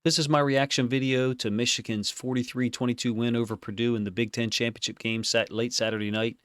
This is my reaction video to Michigan's 43-22 win over Purdue in the Big Ten championship game late Saturday night.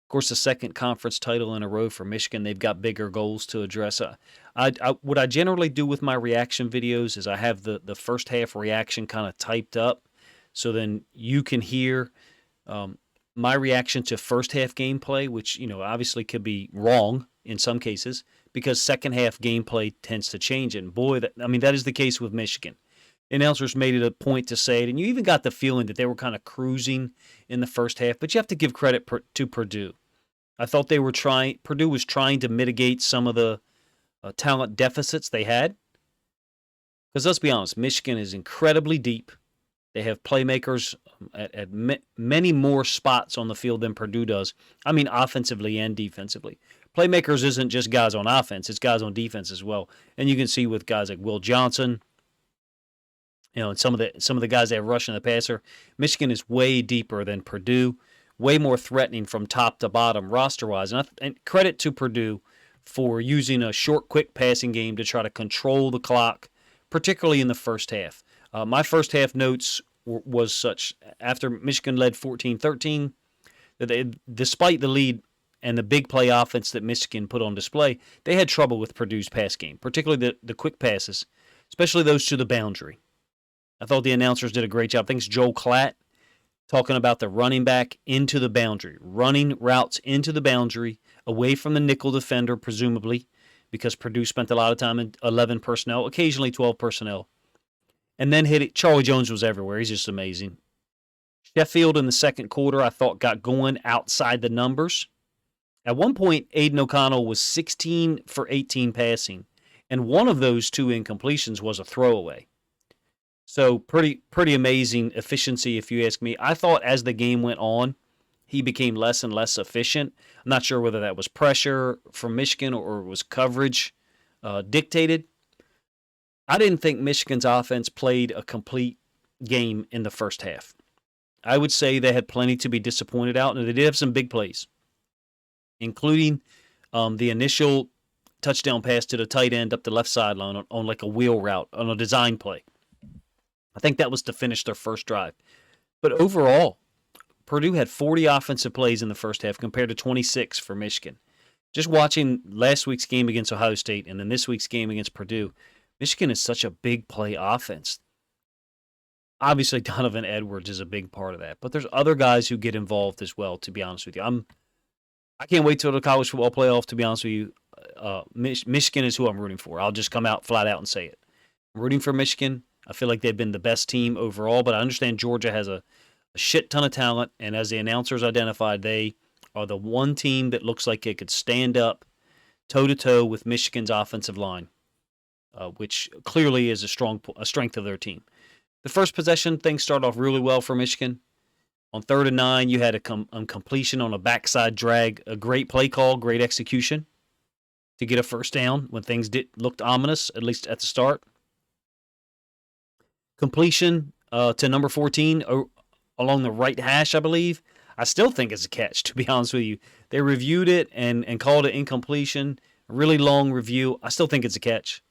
Of course, the second conference title in a row for Michigan. They've got bigger goals to address. What I generally do with my reaction videos is I have the first half reaction kind of typed up, so then you can hear my reaction to first half gameplay, which obviously could be wrong in some cases because second half gameplay tends to change. And boy, that is the case with Michigan. Announcers made it a point to say it, and you even got the feeling that they were kind of cruising in the first half, but you have to give credit to Purdue. I thought Purdue was trying to mitigate some of the talent deficits they had. Because let's be honest, Michigan is incredibly deep. They have playmakers at many more spots on the field than Purdue does. I mean, offensively and defensively. Playmakers isn't just guys on offense, it's guys on defense as well. And you can see with guys like Will Johnson, and some of the guys that have rushing the passer, Michigan is way deeper than Purdue, way more threatening from top to bottom roster-wise. And credit to Purdue for using a short, quick passing game to try to control the clock, particularly in the first half. My first half notes was such, after Michigan led 14-13, that despite the lead and the big play offense that Michigan put on display, they had trouble with Purdue's pass game, particularly the quick passes, especially those to the boundary. I thought the announcers did a great job. I think it's Joel Klatt talking about the running back into the boundary, running routes into the boundary, away from the nickel defender, presumably, because Purdue spent a lot of time in 11 personnel, occasionally 12 personnel. And then hit it. Charlie Jones was everywhere. He's just amazing. Sheffield in the second quarter, I thought, got going outside the numbers. At one point, Aiden O'Connell was 16 for 18 passing, and one of those two incompletions was a throwaway. So pretty amazing efficiency, if you ask me. I thought as the game went on, he became less and less efficient. I'm not sure whether that was pressure from Michigan or it was coverage dictated. I didn't think Michigan's offense played a complete game in the first half. I would say they had plenty to be disappointed out, and they did have some big plays, including the initial touchdown pass to the tight end up the left sideline on like a wheel route, on a design play. I think that was to finish their first drive. But overall, Purdue had 40 offensive plays in the first half compared to 26 for Michigan. Just watching last week's game against Ohio State and then this week's game against Purdue, Michigan is such a big play offense. Obviously, Donovan Edwards is a big part of that, but there's other guys who get involved as well, to be honest with you. I can't wait till the college football playoff, to be honest with you. Michigan is who I'm rooting for. I'll just come out flat out and say it. I'm rooting for Michigan. I feel like they've been the best team overall, but I understand Georgia has a shit ton of talent, and as the announcers identified, they are the one team that looks like it could stand up toe-to-toe with Michigan's offensive line, which clearly is a strength of their team. The first possession, things start off really well for Michigan. On 3rd and 9, you had a completion on a backside drag, a great play call, great execution to get a first down when things looked ominous, at least at the start. Completion to number 14 along the right hash, I believe. I still think it's a catch, to be honest with you. They reviewed it and called it incompletion. A really long review. I still think it's a catch.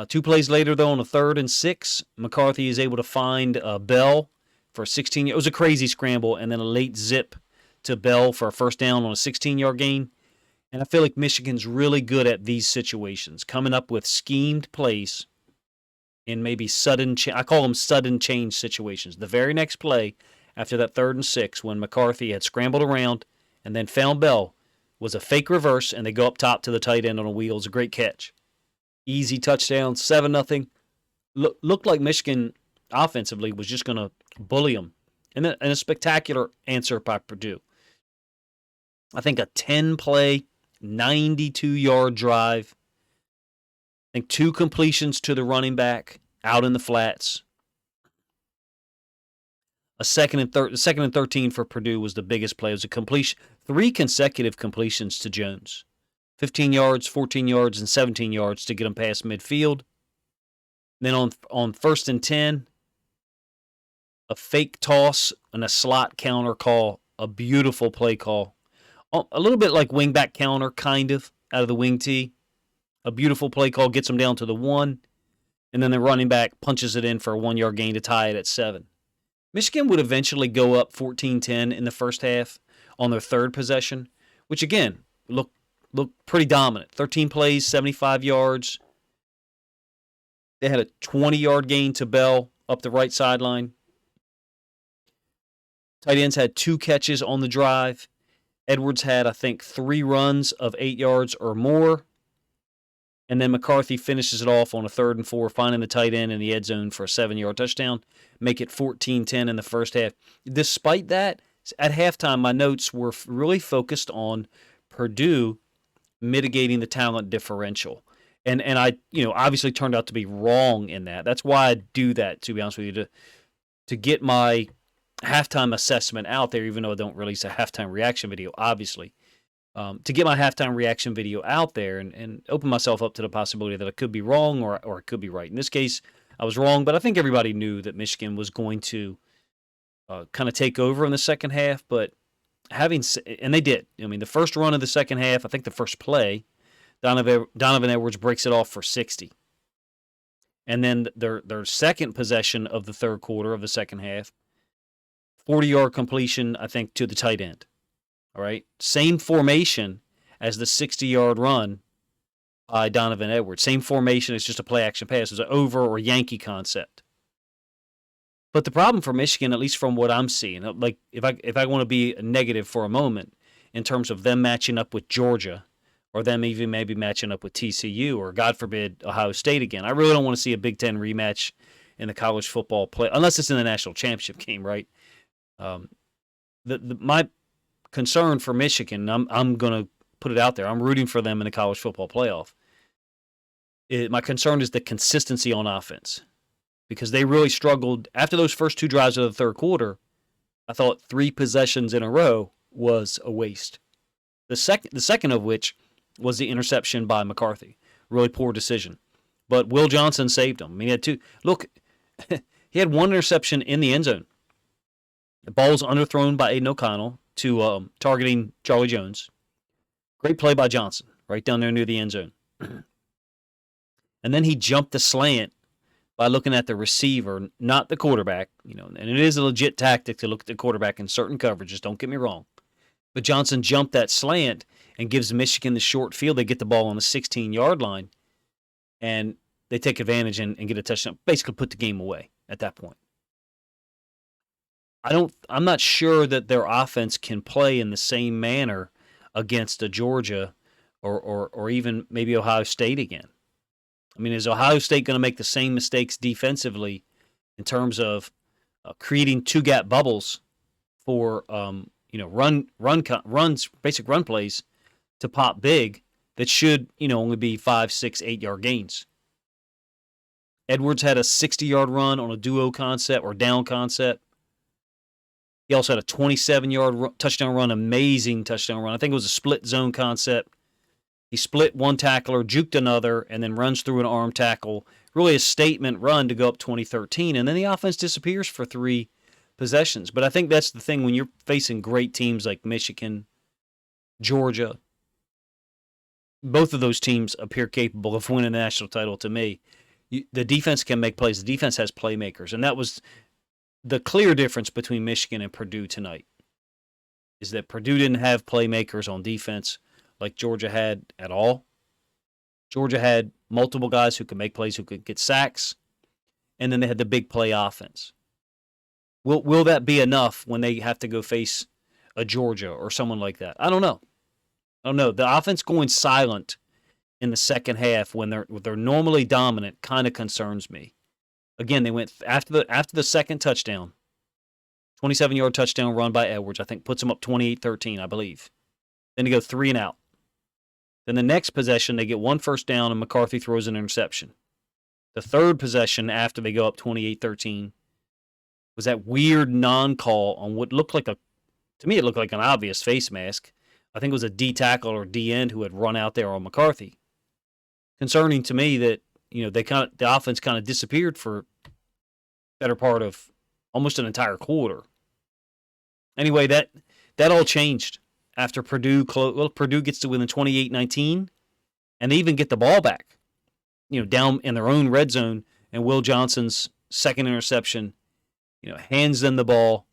2 plays later, though, on a 3rd and 6, McCarthy is able to find Bell for a 16. It was a crazy scramble, and then a late zip to Bell for a first down on a 16-yard gain. And I feel like Michigan's really good at these situations, coming up with schemed plays in maybe I call them sudden change situations. The very next play after that 3rd and 6, when McCarthy had scrambled around and then found Bell, was a fake reverse, and they go up top to the tight end on a wheel. It was a great catch. Easy touchdown, 7-0. Looked like Michigan offensively was just going to bully them. And a spectacular answer by Purdue. I think a 10-play, 92-yard drive. I think 2 completions to the running back out in the flats. A second and 13 for Purdue was the biggest play. It was a completion, 3 consecutive completions to Jones. 15 yards, 14 yards, and 17 yards to get him past midfield. Then on 1st and 10, a fake toss and a slot counter call, a beautiful play call. A little bit like wingback counter, kind of, out of the wing tee. A beautiful play call gets him down to the 1. and then the running back punches it in for a 1-yard gain to tie it at 7. Michigan would eventually go up 14-10 in the first half on their third possession, which again looked pretty dominant. 13 plays, 75 yards. They had a 20-yard gain to Bell up the right sideline. Tight ends had 2 catches on the drive. Edwards had, I think, 3 runs of 8 yards or more. And then McCarthy finishes it off on a 3rd and 4, finding the tight end in the end zone for a 7-yard touchdown, make it 14-10 in the first half. Despite that, at halftime, my notes were really focused on Purdue mitigating the talent differential. And I, obviously turned out to be wrong in that. That's why I do that, to be honest with you, to get my halftime assessment out there, even though I don't release a halftime reaction video, obviously. To get my halftime reaction video out there and open myself up to the possibility that I could be wrong or I could be right. In this case, I was wrong, but I think everybody knew that Michigan was going to kind of take over in the second half. But and they did. I mean, the first run of the second half, I think the first play, Donovan Edwards breaks it off for 60. And then their second possession of the third quarter of the second half, 40-yard completion, I think, to the tight end. All right, same formation as the 60-yard run by Donovan Edwards. Same formation as just a play-action pass. It was an over or Yankee concept. But the problem for Michigan, at least from what I'm seeing, like if I want to be negative for a moment in terms of them matching up with Georgia or them even maybe matching up with TCU or, God forbid, Ohio State again, I really don't want to see a Big Ten rematch in the college football play, unless it's in the national championship game, right? My concern for Michigan, I'm going to put it out there. I'm rooting for them in the college football playoff. My concern is the consistency on offense because they really struggled after those first 2 drives of the third quarter. I thought 3 possessions in a row was a waste. The second of which was the interception by McCarthy. Really poor decision. But Will Johnson saved him. I mean, he had 2. Look, he had 1 interception in the end zone. The ball was underthrown by Aiden O'Connell to targeting Charlie Jones. Great play by Johnson, right down there near the end zone. And then he jumped the slant by looking at the receiver, not the quarterback. And it is a legit tactic to look at the quarterback in certain coverages, don't get me wrong. But Johnson jumped that slant and gives Michigan the short field. They get the ball on the 16-yard line, and they take advantage and get a touchdown. Basically put the game away at that point. I'm not sure that their offense can play in the same manner against a Georgia or even maybe Ohio State again. I mean, is Ohio State going to make the same mistakes defensively in terms of creating 2-gap bubbles for runs, basic run plays to pop big that should only be 5, 6, 8-yard gains? Edwards had a 60-yard run on a duo concept or down concept. He also had a 27-yard touchdown run, amazing touchdown run. I think it was a split zone concept. He split one tackler, juked another, and then runs through an arm tackle. Really a statement run to go up 20-13, and then the offense disappears for 3 possessions. But I think that's the thing when you're facing great teams like Michigan, Georgia. Both of those teams appear capable of winning a national title to me. The defense can make plays. The defense has playmakers, and that was the clear difference between Michigan and Purdue tonight is that Purdue didn't have playmakers on defense like Georgia had at all. Georgia had multiple guys who could make plays, who could get sacks, and then they had the big play offense. Will that be enough when they have to go face a Georgia or someone like that? I don't know. The offense going silent in the second half when they're normally dominant kind of concerns me. Again, they went after the second touchdown, 27-yard touchdown run by Edwards, I think puts them up 28-13, I believe. Then they go 3 and out. Then the next possession, they get 1 first down and McCarthy throws an interception. The third possession after they go up 28-13 was that weird non-call on what looked like to me it looked like an obvious face mask. I think it was a D tackle or D end who had run out there on McCarthy. Concerning to me that the offense kind of disappeared for better part of almost an entire quarter. Anyway, that all changed after Purdue gets to win the 28-19, and they even get the ball back, down in their own red zone and Will Johnson's second interception, hands them the ball,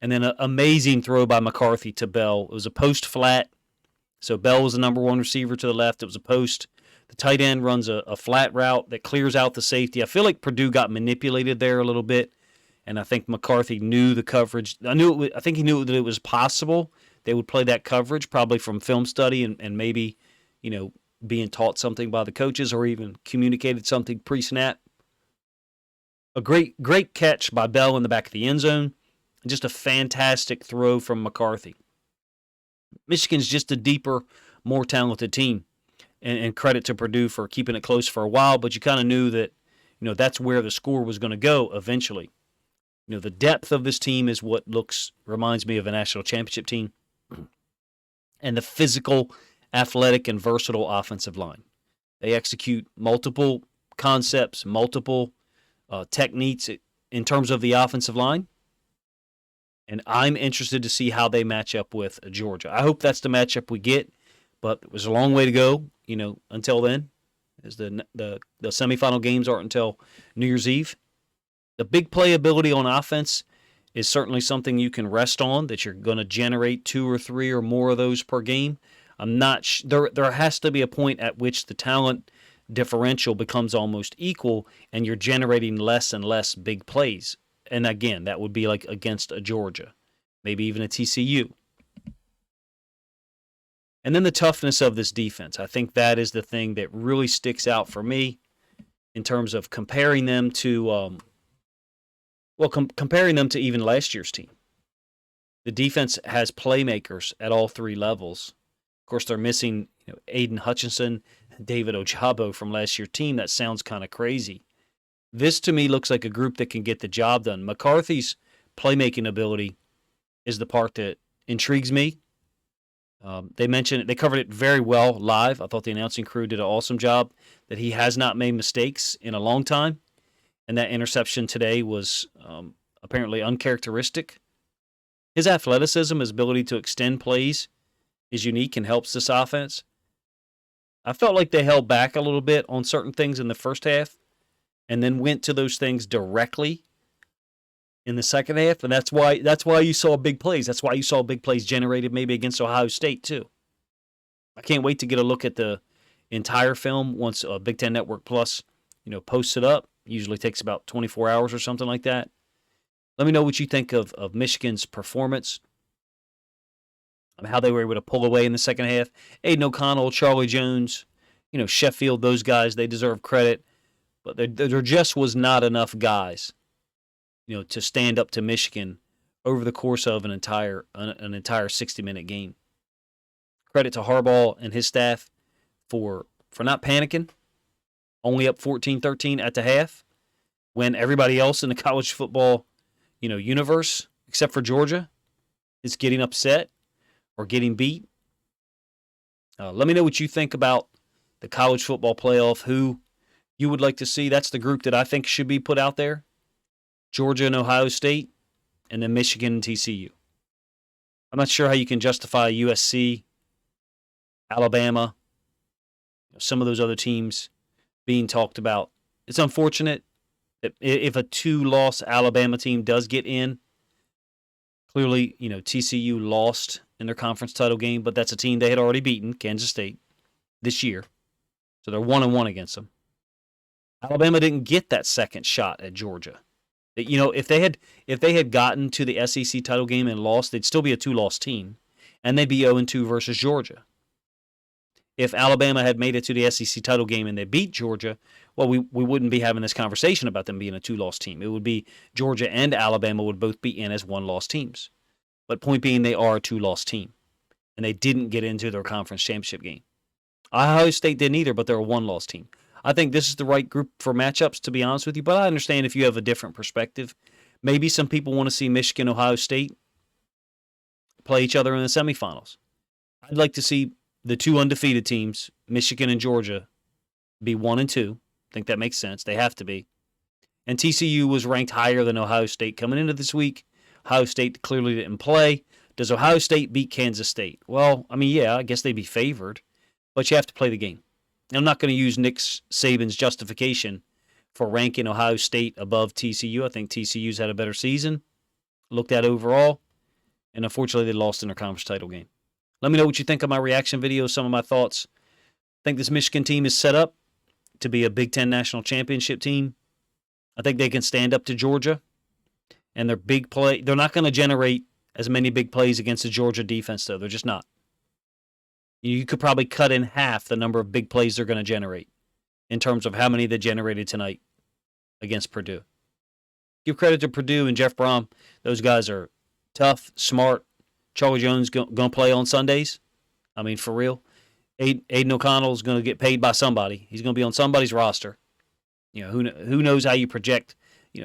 and then an amazing throw by McCarthy to Bell. It was a post flat, so Bell was the number one receiver to the left. It was a post. The tight end runs a flat route that clears out the safety. I feel like Purdue got manipulated there a little bit, and I think McCarthy knew the coverage. I think he knew that it was possible they would play that coverage, probably from film study and maybe, being taught something by the coaches or even communicated something pre-snap. A great catch by Bell in the back of the end zone. Just a fantastic throw from McCarthy. Michigan's just a deeper, more talented team. And credit to Purdue for keeping it close for a while, but you kind of knew that, that's where the score was going to go eventually. The depth of this team is what reminds me of a national championship team. And the physical, athletic, and versatile offensive line. They execute multiple concepts, multiple techniques in terms of the offensive line. And I'm interested to see how they match up with Georgia. I hope that's the matchup we get, but it was a long way to go, until then, as the semifinal games aren't until New Year's Eve. The big playability on offense is certainly something you can rest on, that you're going to generate 2 or 3 or more of those per game. I'm not there has to be a point at which the talent differential becomes almost equal and you're generating less and less big plays. And again, that would be like against a Georgia, maybe even a TCU. And then the toughness of this defense. I think that is the thing that really sticks out for me in terms of comparing them to comparing them to even last year's team. The defense has playmakers at all 3 levels. Of course, they're missing Aiden Hutchinson, David Ojabo from last year's team. That sounds kind of crazy. This, to me, looks like a group that can get the job done. McCarthy's playmaking ability is the part that intrigues me. They covered it very well live. I thought the announcing crew did an awesome job, that he has not made mistakes in a long time. And that interception today was apparently uncharacteristic. His athleticism, his ability to extend plays is unique and helps this offense. I felt like they held back a little bit on certain things in the first half and then went to those things directly in the second half, and that's why you saw big plays. That's why you saw big plays generated maybe against Ohio State too. I can't wait to get a look at the entire film once Big Ten Network Plus, posts it up. Usually takes about 24 hours or something like that. Let me know what you think of Michigan's performance, how they were able to pull away in the second half. Aiden O'Connell, Charlie Jones, Sheffield, those guys, they deserve credit. But there just was not enough guys, to stand up to Michigan over the course of an entire 60-minute game. Credit to Harbaugh and his staff for not panicking. Only up 14-13 at the half, when everybody else in the college football, universe, except for Georgia, is getting upset or getting beat. Let me know what you think about the college football playoff, who you would like to see. That's the group that I think should be put out there. Georgia and Ohio State, and then Michigan and TCU. I'm not sure how you can justify USC, Alabama, some of those other teams being talked about. It's unfortunate that if a 2-loss Alabama team does get in, clearly, TCU lost in their conference title game, but that's a team they had already beaten, Kansas State, this year. So they're 1-1 against them. Alabama didn't get that second shot at Georgia. If they had gotten to the SEC title game and lost, they'd still be a 2-loss team, and they'd be 0-2 versus Georgia. If Alabama had made it to the SEC title game and they beat Georgia, well, we wouldn't be having this conversation about them being a 2-loss team. It would be Georgia and Alabama would both be in as 1-loss teams. But point being, they are a 2-loss team, and they didn't get into their conference championship game. Ohio State didn't either, but they're a 1-loss team. I think this is the right group for matchups, to be honest with you, but I understand if you have a different perspective. Maybe some people want to see Michigan, Ohio State play each other in the semifinals. I'd like to see the 2 undefeated teams, Michigan and Georgia, be 1-2. I think that makes sense. They have to be. And TCU was ranked higher than Ohio State coming into this week. Ohio State clearly didn't play. Does Ohio State beat Kansas State? Well, yeah, I guess they'd be favored, but you have to play the game. And I'm not going to use Nick Saban's justification for ranking Ohio State above TCU. I think TCU's had a better season, looked at overall, and unfortunately they lost in their conference title game. Let me know what you think of my reaction video, some of my thoughts. I think this Michigan team is set up to be a Big Ten national championship team. I think they can stand up to Georgia, and their big play. They're not going to generate as many big plays against the Georgia defense, though. They're just not. You could probably cut in half the number of big plays they're going to generate in terms of how many they generated tonight against Purdue. Give credit to Purdue and Jeff Brom. Those guys are tough, smart. Charlie Jones going to play on Sundays. I mean, for real. Aiden O'Connell is going to get paid by somebody. He's going to be on somebody's roster. You know, who knows how you project,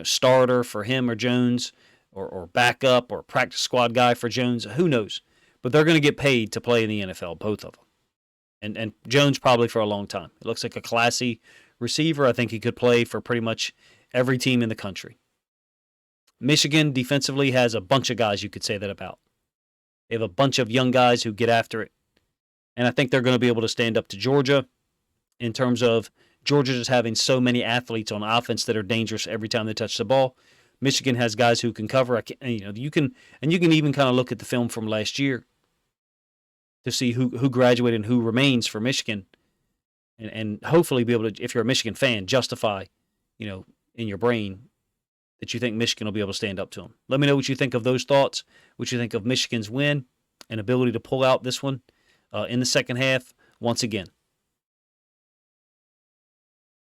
starter for him or Jones or backup or practice squad guy for Jones. Who knows? But they're going to get paid to play in the NFL, both of them. And Jones probably for a long time. It looks like a classy receiver. I think he could play for pretty much every team in the country. Michigan defensively has a bunch of guys you could say that about. They have a bunch of young guys who get after it. And I think they're going to be able to stand up to Georgia in terms of Georgia just having so many athletes on offense that are dangerous every time they touch the ball. Michigan has guys who can cover. You can even kind of look at the film from last year to see who graduated and who remains for Michigan, and hopefully be able to, if you're a Michigan fan, justify, in your brain that you think Michigan will be able to stand up to them. Let me know what you think of those thoughts, what you think of Michigan's win and ability to pull out this one in the second half. Once again,